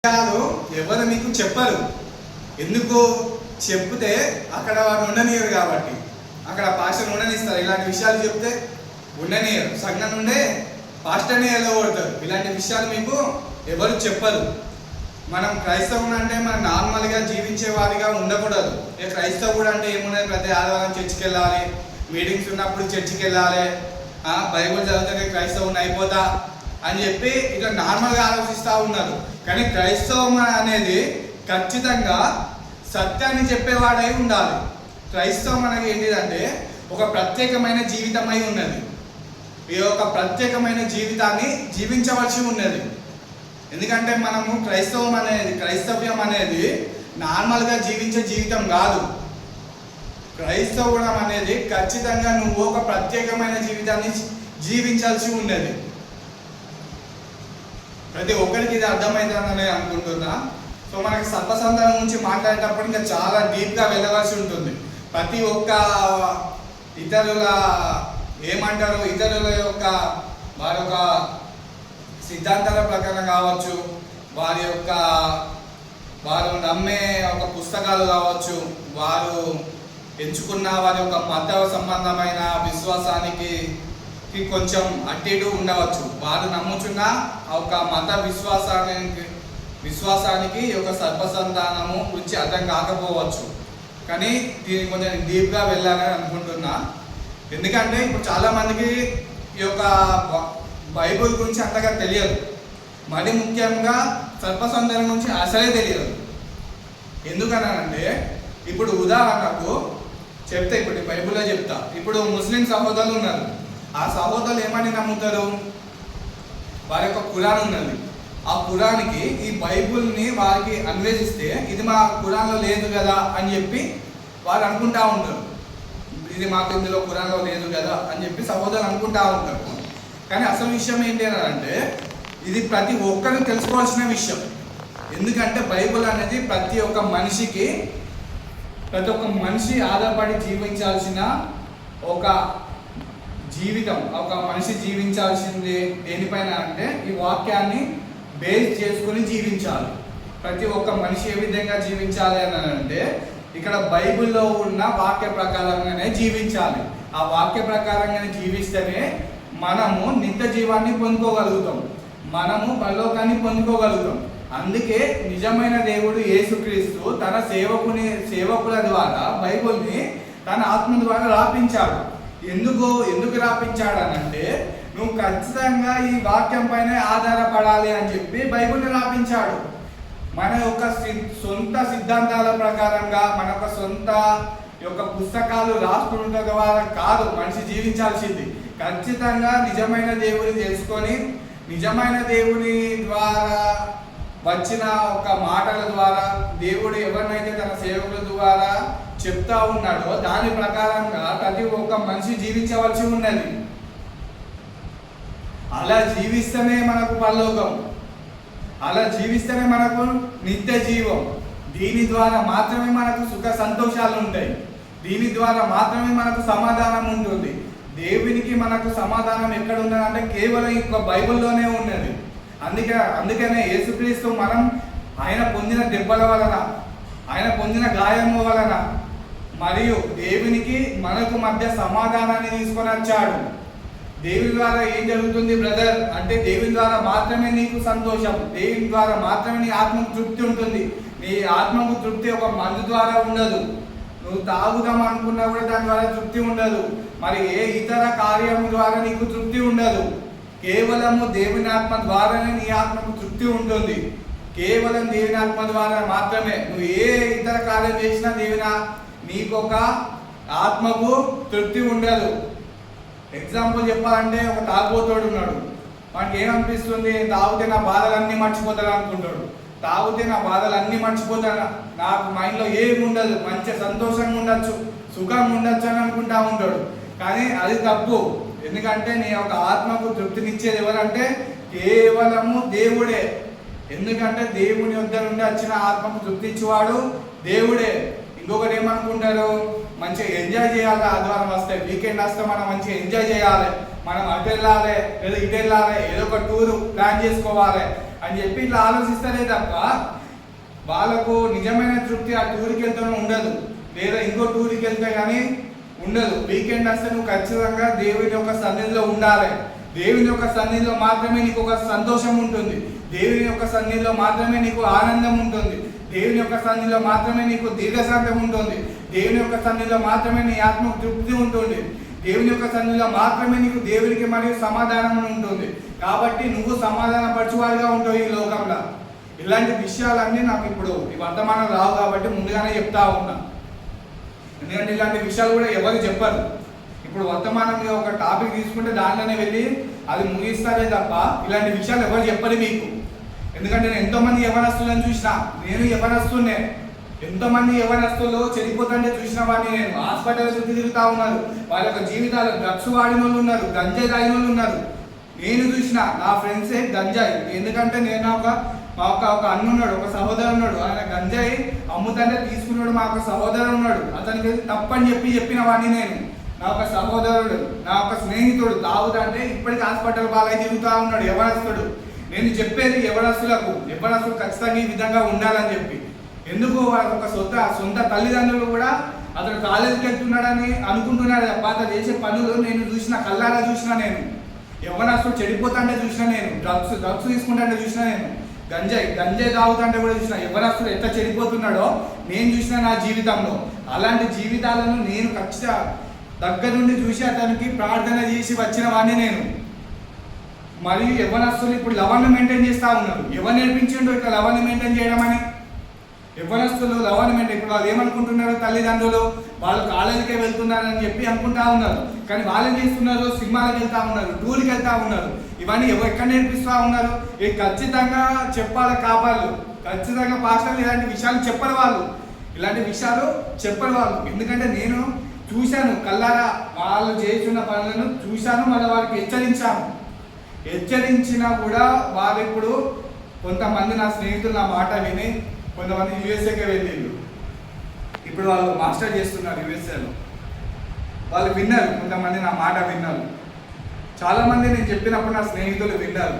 కాదు, ఎవరు మీకు చెప్పరు. ఎందుకు చెప్తే అక్కడ వారు ఉండనియరు కాబట్టి, అక్కడ పాస్టర్ ఉండనిస్తారు. ఇలాంటి విషయాలు చెప్తే ఉండనియరు, సంఘం నుండే పాస్టర్ని వెళ్ళగొడతారు. ఇలాంటి విషయాలు మీకు ఎవరు చెప్పరు. మనం క్రైస్తవుడు అంటే మనం నార్మల్గా జీవించే వారిగా ఉండకూడదు. ఇక క్రైస్తవుడు అంటే ఏమున్నది, ప్రతి ఆదివారం చర్చికి వెళ్ళాలి, మీటింగ్స్ ఉన్నప్పుడు చర్చికి వెళ్ళాలి, బైబుల్ చదివితే క్రైస్తవుని అయిపోతా అని చెప్పి ఇట్లా నార్మల్గా ఆలోచిస్తూ ఉన్నారు. కానీ క్రైస్తవం అనేది ఖచ్చితంగా సత్యాన్ని చెప్పేవాడై ఉండాలి. క్రైస్తవం అనేది ఏంటిదంటే ఒక ప్రత్యేకమైన జీవితమై ఉన్నది. ఈ యొక్క ప్రత్యేకమైన జీవితాన్ని జీవించవలసి ఉన్నది. ఎందుకంటే మనము క్రైస్తవ్యం అనేది నార్మల్గా జీవించే జీవితం కాదు. క్రైస్తవం అనేది ఖచ్చితంగా నువ్వు ఒక ప్రత్యేకమైన జీవితాన్ని జీవించాల్సి ఉన్నది. ప్రతి ఒక్కరికి ఇది అర్థమవుతుందని అనుకుంటున్నా. సో మనకి సర్వసంధానం గురించి మాట్లాడేటప్పుడు ఇంకా చాలా డీప్గా వెళ్ళవలసి ఉంటుంది. ప్రతి ఒక్క ఇతరుల యొక్క వారి యొక్క సిద్ధాంతాల ప్రకారం కావచ్చు, వారు నమ్మే ఒక పుస్తకాలు కావచ్చు, వారు ఎంచుకున్న వారి యొక్క మత సంబంధమైన విశ్వాసానికి కొంచెం అటు ఇటు ఉండవచ్చు. వారు నమ్ముచున్న ఒక మత విశ్వాసానికి ఒక సర్వసంధానము గురించి అర్థం కాకపోవచ్చు. కానీ దీన్ని కొంచెం డీప్గా వెళ్ళాలని అనుకుంటున్నా. ఎందుకంటే ఇప్పుడు చాలామందికి ఈ యొక్క బైబుల్ గురించి అంతగా తెలియదు. మరి ముఖ్యంగా సర్వసంధానం గురించి అసలే తెలియదు. ఎందుకనంటే ఇప్పుడు ఉదాహరణకు చెప్తే, ఇప్పుడు బైబుల్లో చెప్తా. ఇప్పుడు ముస్లిం సహోదరులు ఉన్నారు. ఆ సహోదరులు ఏమని నమ్ముతారు, వారి యొక్క ఖురాన్ ఉన్నది. ఆ ఖురాన్కి ఈ బైబుల్ని వారికి అన్వేషిస్తే ఇది మా ఖురాన్లో లేదు కదా అని చెప్పి వారు అనుకుంటా ఉంటారు. ఇది మాకు ఇందులో ఖురాన్లో లేదు కదా అని చెప్పి సహోదరులు అనుకుంటా ఉంటారు. కానీ అసలు విషయం ఏంటి అని అంటే ఇది ప్రతి ఒక్కరు తెలుసుకోవాల్సిన విషయం. ఎందుకంటే బైబుల్ అనేది ప్రతి ఒక్క మనిషి ఆధారపడి జీవించాల్సిన ఒక జీవితం. ఒక మనిషి జీవించాల్సింది దేనిపైన అంటే ఈ వాక్యాన్ని బేస్ చేసుకుని జీవించాలి. ప్రతి ఒక్క మనిషి ఏ విధంగా జీవించాలి అని అంటే ఇక్కడ బైబిల్లో ఉన్న వాక్య ప్రకారంగానే జీవించాలి. ఆ వాక్య ప్రకారంగానే జీవిస్తేనే మనము నిత్య జీవాన్ని పొందుకోగలుగుతాం, మనము పరలోకాన్ని పొందుకోగలుగుతాం. అందుకే నిజమైన దేవుడు యేసుక్రీస్తు తన సేవకుల ద్వారా బైబిల్ని తన ఆత్మ ద్వారా రాపించాడు. ఎందుకు రాపించాడనంటే నువ్వు ఖచ్చితంగా ఈ వాక్యం పైన ఆధారపడాలి అని చెప్పి బైబిల్ని రాపించాడు. మన యొక్క సొంత సిద్ధాంతాల ప్రకారంగా, మన యొక్క సొంత యొక్క పుస్తకాలు రాసుకున్న ద్వారా కాదు మనిషి జీవించాల్సింది. ఖచ్చితంగా నిజమైన దేవుని తెలుసుకొని, నిజమైన దేవుని ద్వారా వచ్చిన ఒక మాటల ద్వారా దేవుడు ఎవరినైతే తన సేవకుల ద్వారా చెప్తా ఉన్నాడో దాని ప్రకారంగా ప్రతి ఒక్క మనిషి జీవించవలసి ఉన్నది. అలా జీవిస్తేనే మనకు పరలోకం, అలా జీవిస్తేనే మనకు నిత్య జీవం. దీని ద్వారా మాత్రమే మనకు సుఖ సంతోషాలు ఉంటాయి. దీని ద్వారా మాత్రమే మనకు సమాధానం ఉంటుంది. దేవునికి మనకు సమాధానం ఎక్కడ ఉన్నదంటే కేవలం ఇంకో బైబిల్లోనే ఉన్నది. అందుకనే యేసుక్రీస్తు ఆయన పొందిన దెబ్బల వలన, ఆయన పొందిన గాయము వలన మరియు దేవునికి మనకు మధ్య సమాధానాన్ని తీసుకొని వచ్చాడు. దేవుని ద్వారా ఏం జరుగుతుంది బ్రదర్ అంటే దేవుని ద్వారా మాత్రమే నీకు సంతోషం, దేవుని ద్వారా మాత్రమే నీ ఆత్మకు తృప్తి ఉంటుంది. నీ ఆత్మకు తృప్తి ఒక మందు ద్వారా ఉండదు. నువ్వు తాగుదాం అనుకున్నా కూడా దాని ద్వారా తృప్తి ఉండదు. మరి ఏ ఇతర కార్యం ద్వారా నీకు తృప్తి ఉండదు. కేవలము దేవుని ఆత్మ ద్వారానే నీ ఆత్మకు తృప్తి ఉంటుంది. కేవలం దేవుని ఆత్మ ద్వారా మాత్రమే. నువ్వు ఏ ఇతర కార్యం చేసినా నీకొక ఆత్మకు తృప్తి ఉండదు. ఎగ్జాంపుల్ చెప్పాలంటే ఒక తాగుబోతోడు ఉన్నాడు. వానికి ఏమనిపిస్తుంది, తాగితే నా బాధలన్నీ మర్చిపోతాడు అనుకుంటాడు. తాగితే నా బాధలన్నీ మర్చిపోతాడు, నాకు మైండ్లో ఏమి ఉండదు, మంచి సంతోషంగా ఉండొచ్చు, సుఖంగా ఉండొచ్చు అని అనుకుంటా ఉంటాడు. కానీ అది తప్పు. ఎందుకంటే నీ యొక్క ఆత్మకు తృప్తినిచ్చేది ఎవరంటే కేవలము దేవుడే. ఎందుకంటే దేవుని వద్ద నుండి వచ్చిన ఆత్మకు తృప్తిచ్చేవాడు దేవుడే. ఇంకొకటి ఏమనుకుంటారు, మంచిగా ఎంజాయ్ చేయాలి, ఆదివారం వస్తే వీకెండ్ వస్తే మనం మంచిగా ఎంజాయ్ చేయాలి, మనం అటు వెళ్ళాలి లేదా ఇటు వెళ్ళాలి, ఏదో ఒక టూర్ ప్లాన్ చేసుకోవాలి అని చెప్పి ఇట్లా ఆలోచిస్తారే తప్ప వాళ్ళకు నిజమైన తృప్తి ఆ టూర్కి వెళ్తూనే ఉండదు, లేదా ఇంకో టూర్కి వెళ్తే కానీ ఉండదు. వీకెండ్ వస్తే నువ్వు ఖచ్చితంగా దేవుని యొక్క సన్నిధిలో ఉండాలి. దేవుని యొక్క సన్నిధిలో మాత్రమే నీకు ఒక సంతోషం ఉంటుంది, దేవుని యొక్క సన్నిధిలో మాత్రమే నీకు ఆనందం ఉంటుంది, దేవుని యొక్క సన్నిధిలో మాత్రమే నీకు దీర్ఘశాంతం ఉంటుంది, దేవుని యొక్క సన్నిధిలో మాత్రమే నీ ఆత్మ తృప్తి ఉంటుంది, దేవుని యొక్క సన్నిధిలో మాత్రమే నీకు దేవునికి మరియు సమాధానం ఉంటుంది. కాబట్టి నువ్వు సమాధాన పరచువాడిగా ఉంటావు ఈ లోకంలో. ఇలాంటి విషయాలన్నీ నాకు ఇప్పుడు ఈ వర్తమానం రావు కాబట్టి ముందుగానే చెప్తా ఉన్నా. ఎందుకంటే ఇలాంటి విషయాలు కూడా ఎవరు చెప్పరు. ఇప్పుడు వర్తమానంగా ఒక టాపిక్ తీసుకుంటే దాంట్లోనే వెళ్ళి అది ముగిస్తారే తప్ప ఇలాంటి విషయాలు ఎవరు చెప్పరు మీకు. ఎందుకంటే నేను ఎంతోమంది యవనస్తులను చూసిన, నేను యవనస్తున్నే, ఎంతోమంది యవనస్తులు చెడిపోతుంటే చూసిన వాడిని నేను. హాస్పిటల్ చుట్టూ తిరుగుతూ ఉన్నారు, వాళ్ళ యొక్క జీవితాలు డ్రగ్స్ వాడిన వాళ్ళు ఉన్నారు, గంజాయి తాగిన వాళ్ళు ఉన్నారు. నేను చూసిన నా ఫ్రెండ్సే గంజాయి. ఎందుకంటే నేను ఒక అన్న ఉన్నాడు, ఒక సహోదరు ఉన్నాడు, ఆయన గంజాయి అమ్ముతానే తీసుకున్నాడు. మా ఒక సహోదరు ఉన్నాడు, అతనికి తప్పని చెప్పిన వాడిని నేను. నా ఒక సహోదరుడు, నా ఒక స్నేహితుడు తాగుతుంటే ఇప్పటికీ హాస్పిటల్ బాగా తిరుగుతూ ఉన్నాడు యవనస్తుడు. నేను చెప్పేది యవనస్తులు ఖచ్చితంగా ఈ విధంగా ఉండాలని చెప్పి. ఎందుకు వాళ్ళ ఒక సొంత తల్లిదండ్రులు కూడా అతను కాలేజీకి వెళ్తున్నాడని అనుకుంటున్నాడు తప్ప అతను చేసే పనులు నేను చూసిన, కళ్ళారా చూసిన. నేను యవనస్తుడు చెడిపోతుంటే చూసిన, నేను డ్రగ్స్ తీసుకుంటే చూసిన, నేను గంజాయి తాగుతుంటే కూడా చూసిన. యవనస్తుడు ఎట్లా చెడిపోతున్నాడో నేను చూసిన నా జీవితంలో. అలాంటి జీవితాలను నేను ఖచ్చితంగా దగ్గర నుండి చూసి అతనికి ప్రార్థన చేసి వచ్చిన వాడిని నేను. మరియు యవనస్తులు ఇప్పుడు లవన్ని మెయింటైన్ చేస్తూ ఉన్నారు. ఎవరు నేర్పించిండు ఇట్లా లవన్ని మెయింటైన్ చేయడం అని? యవనస్తులు లవన్ని మెయింటైన్. ఇప్పుడు వాళ్ళు ఏమనుకుంటున్నారు, తల్లిదండ్రులు వాళ్ళు కాలేజీకే వెళ్తున్నారని చెప్పి అనుకుంటా ఉన్నారు. కానీ వాళ్ళు ఏం చేస్తున్నారు, సినిమాలకు వెళ్తా ఉన్నారు, టూర్కి వెళ్తా ఉన్నారు. ఇవన్నీ ఎక్కడ నేర్పిస్తూ ఉన్నారు? ఇది ఖచ్చితంగా చెప్పాలి కాపాళ్ళు, ఖచ్చితంగా పాస్టర్లు ఇలాంటి విషయాలు చెప్పరు వాళ్ళు, ఇలాంటి విషయాలు చెప్పరు వాళ్ళు. ఎందుకంటే నేను చూశాను, కళ్ళారా వాళ్ళు చేస్తున్న పనులను చూశాను, మళ్ళీ వారికి హెచ్చరించినా కూడా వాళ్ళు ఇప్పుడు కొంతమంది నా స్నేహితులు నా మాట విని కొంతమంది యూఎస్ఏకే వెళ్ళిళ్ళు. ఇప్పుడు వాళ్ళు మాస్టర్ చేస్తున్నారు యూఎస్ఏలో. వాళ్ళు విన్నారు, కొంతమంది నా మాట విన్నారు. చాలామంది నేను చెప్పినప్పుడు నా స్నేహితులు విన్నారు.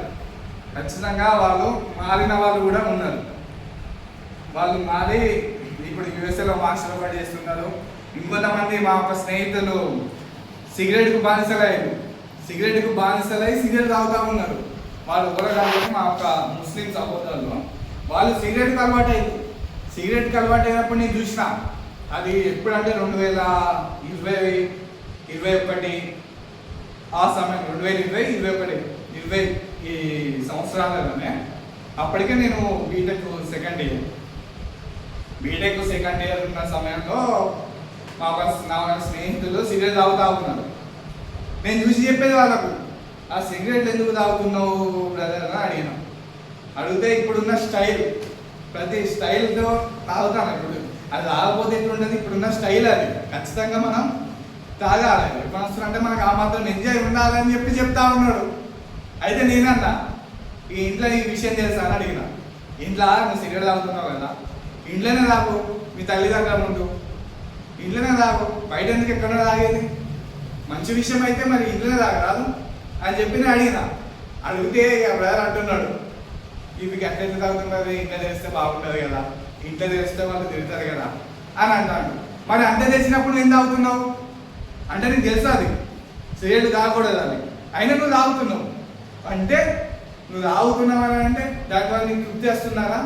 ఖచ్చితంగా వాళ్ళు మారిన వాళ్ళు కూడా ఉన్నారు. వాళ్ళు మారి ఇప్పుడు యూఎస్ఏలో మాస్టర్ ఒకటి చేస్తున్నారు. ఇంకొంతమంది మా ఒక స్నేహితులు సిగరెట్కు బానిసలై సిగరెట్ తాగుతూ ఉన్నారు. వాళ్ళు కూడా కాబట్టి మా ఒక ముస్లిం సహోదరులు వాళ్ళు సిగరెట్కి అలవాటు అయినప్పుడు నేను చూసిన. అది ఎప్పుడంటే 2020-21 ఆ సమయం, 2020-21 ఈ సంవత్సరాలలోనే. అప్పటికే నేను బీటెక్ సెకండ్ ఇయర్ ఉన్న సమయంలో నా స్నేహితులు సిగరెట్ తాగుతూ ఉన్నారు. నేను చూసి చెప్పేది వాళ్ళకు, ఆ సిగరెట్ ఎందుకు తాగుతున్నావు బ్రదర్ అని అడిగిన. అడిగితే ఇప్పుడున్న ప్రతి స్టైల్తో తాగుతాను. ఇప్పుడు అది తాగకపోతే ఎట్లుంటుంది, ఇప్పుడున్న స్టైల్ అది. ఖచ్చితంగా మనం తాగాలి. ఎప్పుడు వస్తుందంటే మనకు ఆ మాత్రం ఎంజాయ్ ఉండాలని చెప్తా ఉన్నాడు. అయితే నేనన్నా, ఈ ఇంట్లో ఈ విషయం తెలుసా అని అడిగిన. ఇంట్లో నువ్వు సిగరెట్ తాగుతున్నావు కదా, ఇంట్లోనే తాగు, మీ తల్లిదండ్రుల ముందు ఇంట్లోనే తాగు, బయట ఎందుకు ఎక్కడో తాగేది? మంచి విషయం అయితే మరి ఇంట్లోనే తాగరాదు అని చెప్పి నేను అడిగితే బ్రదర్ అంటున్నాడు, ఇవి ఎట్లయితే తాగుతున్నది, ఇంట్లో తెలిస్తే బాగుంటుంది కదా, ఇంట్లో తెలిస్తే వాళ్ళు తిరుగుతారు కదా అని అంటాడు. మరి అంత తెలిసినప్పుడు నేను తాగుతున్నావు అంటే నీకు తెలుసు అది సిగరెట్ తాగకూడదు అని, అయినా నువ్వు తాగుతున్నావు అంటే, నువ్వు తాగుతున్నావు అని అంటే దాని ద్వారా నీకు తృప్తి వస్తున్నారా?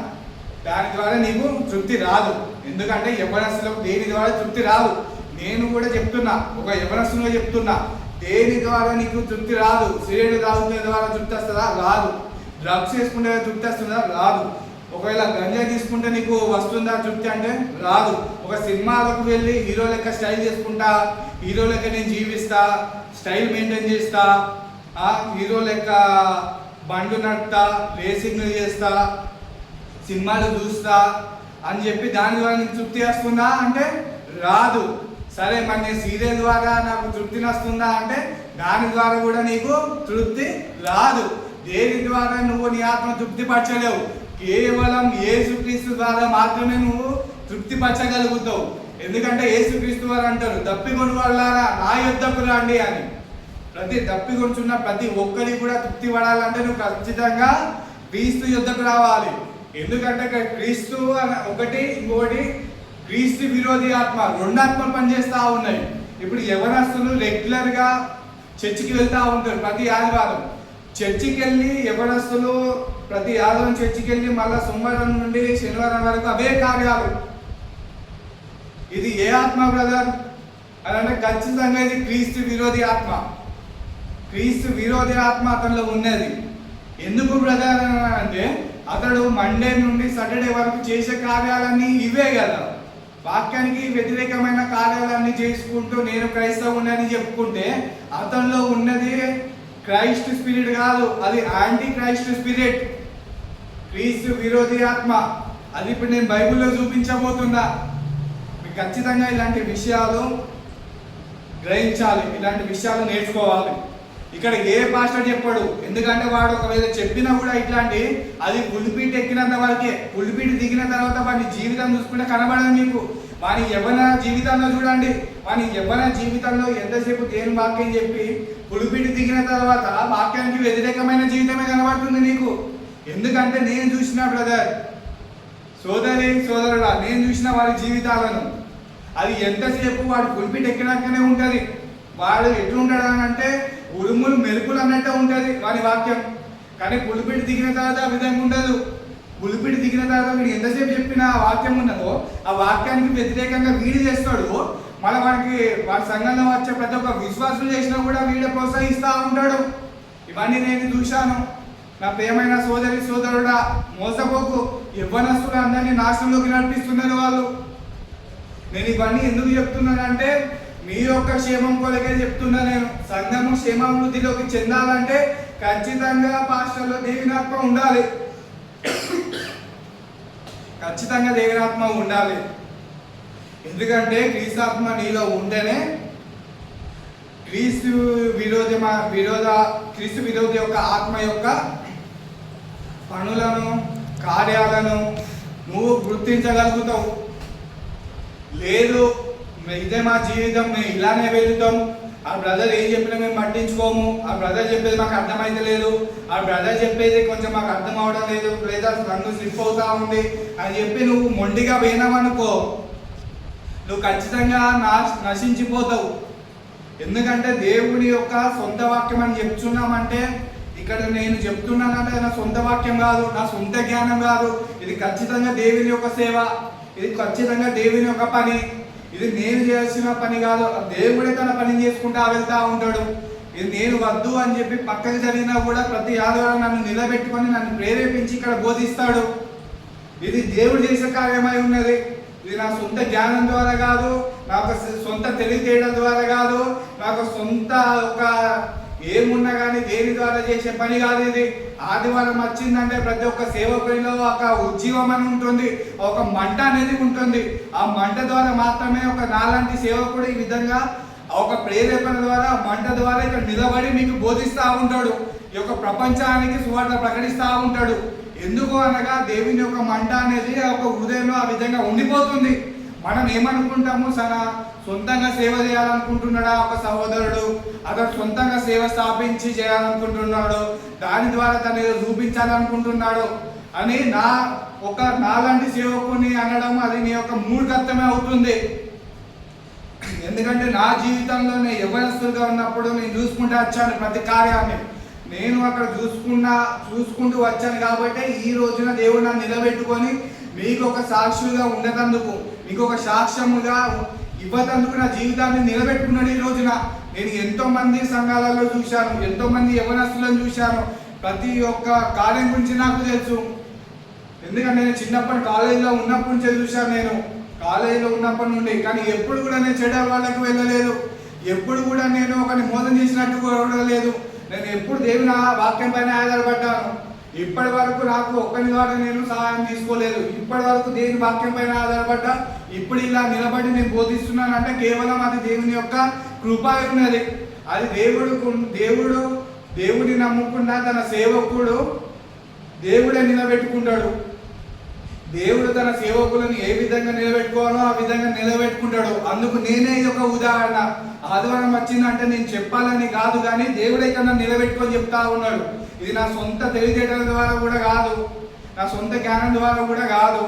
దాని ద్వారా నీకు తృప్తి రాదు. ఎందుకంటే యవనస్తులకు దేని ద్వారా తృప్తి రాదు. నేను కూడా చెప్తున్నా, ఒక యవనస్తులుగా చెప్తున్నా, దేని ద్వారా నీకు తృప్తి రాదు. సిగరెట్ తాగుతున్న ద్వారా తృప్తి వస్తుందా? రాదు. డ్రగ్స్ వేసుకుంటే తృప్తి వస్తుందా? రాదు. ఒకవేళ గంజాయి తీసుకుంటే నీకు వస్తుందా తృప్తి అంటే? రాదు. ఒక సినిమాలకు వెళ్ళి హీరో లెక్క స్టైల్ చేసుకుంటా, హీరో లెక్క నేను జీవిస్తా, స్టైల్ మెయింటైన్ చేస్తా, హీరో లెక్క బండ్లు నడుపుతా, రేసింగ్లు చేస్తా, సినిమాలు చూస్తా అని చెప్పి దాని ద్వారా నీకు తృప్తి వస్తుందా అంటే రాదు. సరే మరి నేను సీరియల్ ద్వారా నాకు తృప్తిని వస్తుందా అంటే దాని ద్వారా కూడా నీకు తృప్తి రాదు. దేని ద్వారా నువ్వు నీ ఆత్మ తృప్తి పరచలేవు. కేవలం యేసుక్రీస్తు ద్వారా మాత్రమే నువ్వు తృప్తి పరచగలుగుతావు. ఎందుకంటే యేసుక్రీస్తు వారు అంటారు, దప్పిగొని వాళ్ళారా నా యొద్దకు రండి అని. దప్పిగొంచున్న ప్రతి ఒక్కరికి కూడా తృప్తి పడాలంటే నువ్వు ఖచ్చితంగా క్రీస్తు యుద్ధకు రావాలి. ఎందుకంటే క్రీస్తు ఒకటి, ఇంకొకటి క్రీస్తు విరోధి ఆత్మ. రెండు ఆత్మలు పనిచేస్తూ ఉన్నాయి. ఇప్పుడు యవనస్తులు రెగ్యులర్గా చర్చికి వెళ్తూ ఉంటారు. ప్రతి ఆదివారం చర్చికి వెళ్ళి యవనస్తులు ప్రతి ఆదివారం చర్చికి వెళ్ళి మళ్ళీ సోమవారం నుండి శనివారం వరకు అవే కార్యాలు. ఇది ఏ ఆత్మ బ్రదర్ అని అంటే ఖచ్చితంగా ఇది క్రీస్తు విరోధి ఆత్మ. క్రీస్తు విరోధి ఆత్మ అతనిలో ఉన్నది. ఎందుకు బ్రదర్ అంటే అతడు మండే నుండి సాటర్డే వరకు చేసే కార్యాలన్నీ ఇవే కదా. వాక్యానికి వ్యతిరేకమైన కార్యాలన్నీ చేసుకుంటూ నేను క్రైస్తవుని చెప్పుకుంటే అతనిలో ఉన్నది క్రైస్ట్ స్పిరిట్ కాదు, అది యాంటీ క్రైస్ట్ స్పిరిట్, క్రీస్తు విరోధి ఆత్మ. అది ఇప్పుడు నేను బైబిల్లో చూపించబోతున్నా. మీకు ఖచ్చితంగా ఇలాంటి విషయాలు గ్రహించాలి, ఇలాంటి విషయాలు నేర్చుకోవాలి. ఇక్కడ ఏ పాస్టర్ చెప్పాడు, ఎందుకంటే వాడు ఒకవేళ చెప్పినా కూడా ఇట్లాంటి అది పులిపీట ఎక్కినంత వరకే. పులిపీట దిగిన తర్వాత వాడి జీవితం చూసుకుంటే కనబడదు మీకు. వాని యవ్వన జీవితంలో చూడండి, వాని యవ్వన జీవితంలో ఎంతసేపు దేని వాక్యం చెప్పి పులిపీట దిగిన తర్వాత వాక్యానికి వ్యతిరేకమైన జీవితమే కనబడుతుంది నీకు. ఎందుకంటే నేను చూసిన బ్రదర్, సోదరుడా, నేను చూసిన వారి జీవితాలను, అది ఎంతసేపు వాడు పులిపీట ఎక్కినాకనే ఉంటుంది. వాడు ఎట్లుంటాడు అని అంటే ఉరుములు మెరుపులు అన్నట్టే ఉంటుంది వాని వాక్యం. కానీ పులిపీట దిగిన తర్వాత ఆ విధంగా ఉండదు. పులిపీట దిగిన తర్వాత వీడు ఎంతసేపు చెప్పిన ఆ వాక్యం ఉన్నదో ఆ వాక్యానికి వ్యతిరేకంగా వీడు చేస్తాడు. మళ్ళీ వాడి సంఘంలో వచ్చే ప్రతి ఒక్క విశ్వాసం చేసినా కూడా వీడే ప్రోత్సహిస్తూ ఉంటాడు. ఇవన్నీ నేను చూశాను. నా ప్రియమైన సోదరుడా, మోసపోకు. యవ్వనస్తులు అందరినీ నాశనంలోకి నడిపిస్తున్నారు వాళ్ళు. నేను ఇవన్నీ ఎందుకు చెప్తున్నానంటే మీ యొక్క క్షేమం కొరకే చెప్తున్నా. నేను సంఘము క్షేమాభివృద్ధిలోకి చెందాలంటే ఖచ్చితంగా పాస్టర్లో దేవునాత్మ ఉండాలి. ఖచ్చితంగా దేవునాత్మ ఉండాలి. ఎందుకంటే క్రీస్తాత్మ నీలో ఉంటేనే క్రీస్తు విరోధి యొక్క ఆత్మ యొక్క పనులను, కార్యాలను నువ్వు గుర్తించగలుగుతావు. లేదు ఇదే మా జీవితం, మేము ఇలానే వెళ్తాం, ఆ బ్రదర్ ఏం చెప్పినా మేము పట్టించుకోము, ఆ బ్రదర్ చెప్పేది మాకు అర్థమైతే లేదు, ఆ బ్రదర్ చెప్పేది కొంచెం మాకు అర్థం అవడం లేదు, లేదా నన్ను స్లిప్ అవుతా ఉంది అని చెప్పి నువ్వు మొండిగా పోయినావనుకో, నువ్వు ఖచ్చితంగా నశించిపోతావు. ఎందుకంటే దేవుడి యొక్క సొంత వాక్యం అని చెప్తున్నామంటే ఇక్కడ నేను చెప్తున్నానంటే నా సొంత వాక్యం కాదు, నా సొంత జ్ఞానం కాదు. ఇది ఖచ్చితంగా దేవుని యొక్క సేవ, ఇది ఖచ్చితంగా దేవుని యొక్క పని. ఇది నేను చేయాల్సిన పని కాదు. దేవుడే తన పని చేసుకుంటూ వెళ్తూ ఉంటాడు. ఇది నేను వద్దు అని చెప్పి పక్కకి జరిగినా కూడా ప్రతి ఆదివారం నన్ను నిలబెట్టుకొని నన్ను ప్రేరేపించి ఇక్కడ బోధిస్తాడు. ఇది దేవుడు చేసే కార్యమై ఉన్నది. ఇది నా సొంత జ్ఞానం ద్వారా కాదు, నాకు సొంత తెలివితేటల ద్వారా కాదు, నాకు సొంత ఒక ఏమున్నా కానీ దేని ద్వారా చేసే పని కాదు ఇది. ఆదివారం వచ్చిందంటే ప్రతి ఒక్క సేవకుడిలో ఒక ఉజ్జీవం అని ఉంటుంది, ఒక మంట అనేది ఉంటుంది. ఆ మంట ద్వారా మాత్రమే ఒక నాలాంటి సేవకుడు ఈ విధంగా ఒక ప్రేరేపణ ద్వారా మంట ద్వారా ఇక్కడ నిలబడి మీకు బోధిస్తూ ఉంటాడు. ఈ యొక్క ప్రపంచానికి సువార్త ప్రకటిస్తూ ఉంటాడు. ఎందుకు అనగా దేవుని యొక్క మంట అనేది ఒక హృదయంలో ఆ విధంగా ఉండిపోతుంది. మనం ఏమనుకుంటాము, సొంతంగా సేవ చేయాలనుకుంటున్నాడా ఒక సహోదరుడు, అతడు సొంతంగా సేవ స్థాపించి చేయాలనుకుంటున్నాడు, దాని ద్వారా తను చూపించాలనుకుంటున్నాడు అని నాలాంటి సేవకుని అనడం అది నీ యొక్క మూర్ఖత్వమే అవుతుంది. ఎందుకంటే నా జీవితంలో నేను యవ్వనస్తులుగా ఉన్నప్పుడు నేను చూసుకుంటూ వచ్చాను ప్రతి కార్యాన్ని. నేను అక్కడ చూసుకుంటూ వచ్చాను కాబట్టి ఈ రోజున దేవుడు నన్ను నిలబెట్టుకొని మీకు ఒక సాక్షులుగా ఉండేందుకు, మీకు ఒక సాక్ష్యముగా ఇవ్వతందుకు నా జీవితాన్ని నిలబెట్టుకున్నాడు. ఈ రోజున నేను ఎంతో మంది సంఘాలలో చూశాను, ఎంతో మంది యవ్వనస్తులను చూశాను. ప్రతి ఒక్క కార్యం గురించి నాకు తెలుసు. ఎందుకంటే నేను చిన్నప్పటి కాలేజీలో ఉన్నప్పటి నుంచే చూశాను. నేను కాలేజీలో ఉన్నప్పటి నుండి, కానీ ఎప్పుడు కూడా నేను చెడ్డ వాళ్ళకి వెళ్ళలేదు, ఎప్పుడు కూడా నేను ఒకరిని మోసం చేసినట్టు కూడా లేదు. నేను ఎప్పుడు దేవుని వాక్యం పైన ఆధారపడ్డాను. ఇప్పటి వరకు నాకు ఒక్కని ద్వారా నేను సహాయం తీసుకోలేదు. ఇప్పటి వరకు దేవుని వాక్యం పైన ఆధారపడ్డా. ఇప్పుడు ఇలా నిలబడి నేను బోధిస్తున్నానంటే కేవలం అది దేవుని యొక్క కృప ఉన్నది. అది దేవుడిని నమ్ముకున్న తన సేవకుడు దేవుడే నిలబెట్టుకుంటాడు. దేవుడు తన సేవకులను ఏ విధంగా నిలబెట్టుకోవాలో ఆ విధంగా నిలబెట్టుకుంటాడు. అందుకు నేనే ఒక ఉదాహరణ. ఆదివారం వచ్చిందంటే నేను చెప్పాలని కాదు, కానీ దేవుడే కన్నా నిలబెట్టుకొని చెప్తా ఉన్నాడు. ఇది నా సొంత తెలివితేటల ద్వారా కూడా కాదు, నా సొంత జ్ఞానం ద్వారా కూడా కాదు,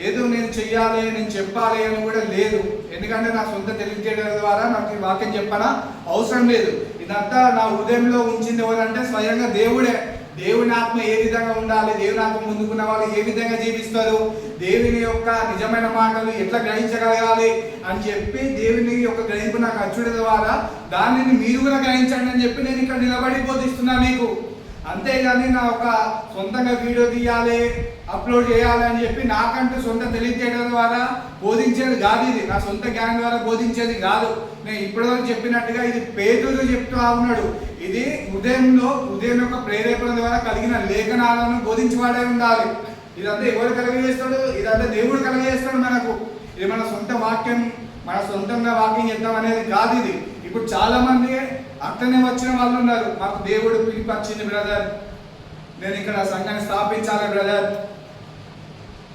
ఏదో నేను చెయ్యాలి నేను చెప్పాలి అని కూడా లేదు. ఎందుకంటే నా సొంత తెలివితేటల ద్వారా నాకు ఈ వాక్యం చెప్పనా అవసరం లేదు. ఇదంతా నా హృదయంలో ఉంచింది ఎవరంటే స్వయంగా దేవుడే. దేవుని ఆత్మ ఏ విధంగా ఉండాలి, దేవుని ఆత్మ ముందుకున్న వాళ్ళు ఏ విధంగా జీవిస్తారు, దేవుని యొక్క నిజమైన మాటలు ఎట్లా గ్రహించగలగాలి అని చెప్పి దేవుని యొక్క గ్రహింపు నాకు అచ్చుడి ద్వారా దానిని మీరు కూడా గ్రహించండి అని చెప్పి నేను ఇక్కడ నిలబడి బోధిస్తున్నా మీకు. అంతేగాని నా ఒక సొంతంగా వీడియో తీయాలి అప్లోడ్ చేయాలి అని చెప్పి నాకంటూ సొంత తెలివితేటల ద్వారా బోధించేది కాదు. ఇది నా సొంత జ్ఞానం ద్వారా బోధించేది కాదు. నేను ఇప్పటివరకు చెప్పినట్టుగా ఇది పేతురు చెప్తూ ఉన్నాడు. ఇది ఉదయం యొక్క ప్రేరేపణ ద్వారా కలిగిన లేఖనాలను బోధించేవాడే ఉండాలి. ఇదంతా ఎవరు కలుగజేస్తాడు? ఇదంతా దేవుడు కలుగజేస్తాడు మనకు. ఇది మన సొంత వాక్యం, మన సొంతంగా వాక్యం చేద్దాం అనేది కాదు ఇది. ఇప్పుడు చాలా మంది అట్లనే వచ్చిన వాళ్ళు ఉన్నారు. మాకు దేవుడు పిలుపు వచ్చింది బ్రదర్, నేను ఇక్కడ సంఘాన్ని స్థాపించాలి బ్రదర్,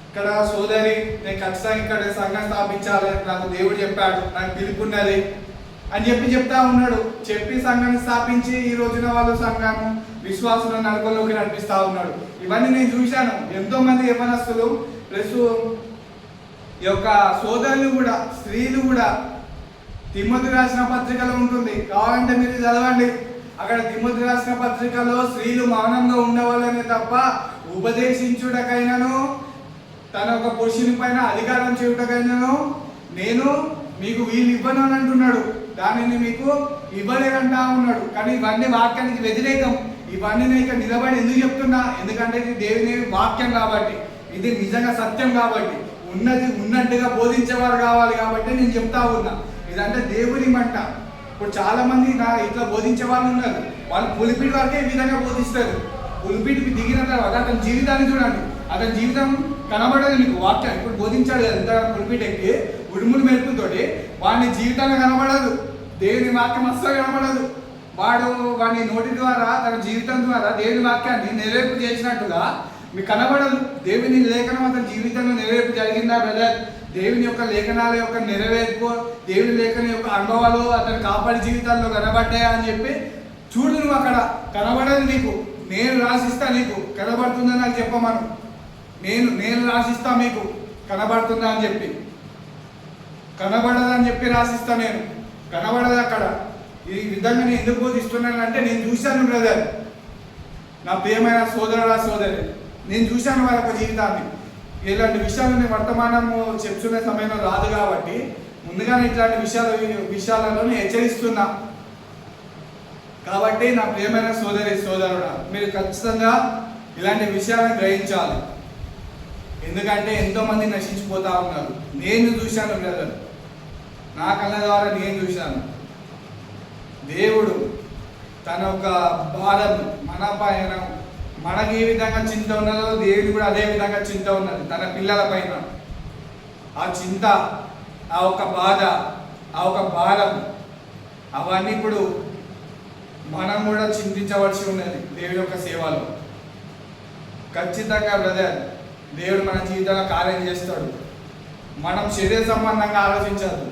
ఇక్కడ సోదరి నేను ఖచ్చితంగా ఇక్కడ సంఘం స్థాపించాలి, నాకు దేవుడు చెప్పాడు, నాకు పిలుపున్నది అని చెప్తా ఉన్నాడు. చెప్పి సంఘాన్ని స్థాపించి ఈ రోజున వాళ్ళు సంఘం విశ్వాసులను నడకలోకి నడిపిస్తా ఉన్నాడు. ఇవన్నీ నేను చూశాను. ఎంతో మంది యవనస్తులు ప్లస్ ఈ యొక్క సోదరులు కూడా, స్త్రీలు కూడా, తిమోతి రాసిన పత్రికలో ఉంటుంది, కావాలంటే మీరు చదవండి. అక్కడ తిమోతి రాసిన పత్రికలో స్త్రీలు మౌనంగా ఉండవాలనే తప్ప ఉపదేశించుటకైనను తన ఒక పురుషుని పైన అధికారం చేయుటకైనను నేను మీకు వీళ్ళు ఇవ్వను అని అంటున్నాడు. దానిని మీకు ఇవ్వలేదంటా ఉన్నాడు. కానీ ఇవన్నీ వాక్యానికి వ్యతిరేకం. ఇవన్నీ నేను ఇక్కడ నిలబడి ఎందుకు చెప్తున్నా? ఎందుకంటే ఇది దేవుని వాక్యం కాబట్టి, ఇది నిజంగా సత్యం కాబట్టి, ఉన్నది ఉన్నట్టుగా బోధించేవారు కావాలి కాబట్టి నేను చెప్తా ఉన్నా. ఇదంటే దేవుని మంట. ఇప్పుడు చాలా మంది ఇట్లా బోధించే వాళ్ళు ఉన్నారు. వాళ్ళు పులిపిడి వరకే ఈ విధంగా బోధిస్తారు. పులిపిడికి దిగిన తర్వాత అతని జీవితాన్ని చూడండి. అతని జీవితం కనబడదు మీకు వాక్యం. ఇప్పుడు బోధించాడు కదా ఎంత పులిపిడి ఎక్కి ఉడుములు మెరుపుతోటి, వాడిని జీవితంలో కనబడదు. దేవుని వాక్యం అస్సలు కనబడదు. వాడి నోటి ద్వారా తన జీవితం ద్వారా దేవుని వాక్యాన్ని నెరవేర్పు చేసినట్టుగా మీకు కనబడదు. దేవుని లేఖనం అతని జీవితంలో నెరవేర్పు జరిగిందా బ్రదర్? దేవుని యొక్క లేఖనాల యొక్క నెరవేర్పు, దేవుని లేఖన యొక్క అనుభవాలు అతను కాపాడి జీవితాల్లో కనబడ్డాయా అని చెప్పి చూడు. నువ్వు అక్కడ కనబడదు నీకు. నేను రాసిస్తా, నీకు కనబడుతుందని నాకు చెప్పమను. నేను రాసిస్తా మీకు కనబడుతుందా అని చెప్పి. కనబడదని చెప్పి రాసిస్తా నేను, కనబడదు అక్కడ. ఈ విధంగా నేను ఎందుకు బోధిస్తున్నానంటే నేను చూశాను బ్రదర్, నా ప్రియమైన సోదరుడా సోదరి, నేను చూశాను వాళ్ళ యొక్క జీవితాన్ని. ఇలాంటి విషయాలు నేను వర్తమానము చెప్తున్న సమయంలో రాదు కాబట్టి ముందుగానే ఇట్లాంటి విషయాలలో నేను హెచ్చరిస్తున్నా. కాబట్టి నా ప్రియమైన సోదరుడా, మీరు ఖచ్చితంగా ఇలాంటి విషయాలను గ్రహించాలి. ఎందుకంటే ఎంతోమంది నశించిపోతా ఉన్నారు. నేను చూశాను బ్రదర్, నా కళ్ళ ద్వారా నేను చూశాను. దేవుడు తన ఒక భారం మన పైన, మనకి ఏ విధంగా చింత ఉన్నదో దేవుడు కూడా అదే విధంగా చింత ఉన్నది తన పిల్లల పైన. ఆ చింత, ఆ ఒక బాధ, ఆ ఒక భారం, అవన్నీ ఇప్పుడు మనం కూడా చింతించవలసి ఉన్నది దేవుడి యొక్క సేవలో. ఖచ్చితంగా బ్రదర్, దేవుడు మన జీవితంలో కార్యం చేస్తాడు. మనం శరీర సంబంధంగా ఆలోచించద్దు.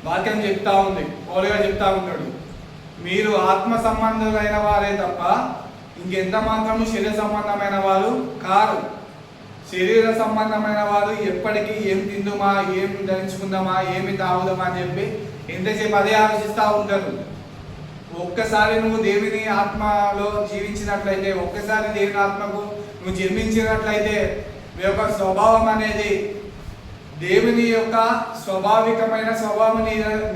వాక్యం చెప్తా ఉంది, పౌలుగా చెప్తా ఉంటాడు, మీరు ఆత్మ సంబంధులైన వారే తప్ప ఇంకెంత మాత్రము శరీర సంబంధమైన వారు కారు. శరీర సంబంధమైన వారు ఎప్పటికీ ఏం తిందుమా, ఏం ధరించుకుందామా, ఏమి తాగుదామా అని చెప్పి ఎంతసేపు అదే ఆలోచిస్తూ ఉంటారు. ఒక్కసారి నువ్వు దేవుని ఆత్మలో జీవించినట్లయితే, ఒక్కసారి దేవుని ఆత్మకు నువ్వు జన్మించినట్లయితే మీ యొక్క స్వభావం అనేది దేవుని యొక్క స్వాభావికమైన స్వభావం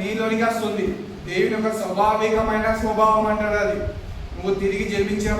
నీలోనికి వస్తుంది. దేవుని యొక్క స్వాభావికమైన స్వభావం అంటారు అది. నువ్వు తిరిగి జన్మించిన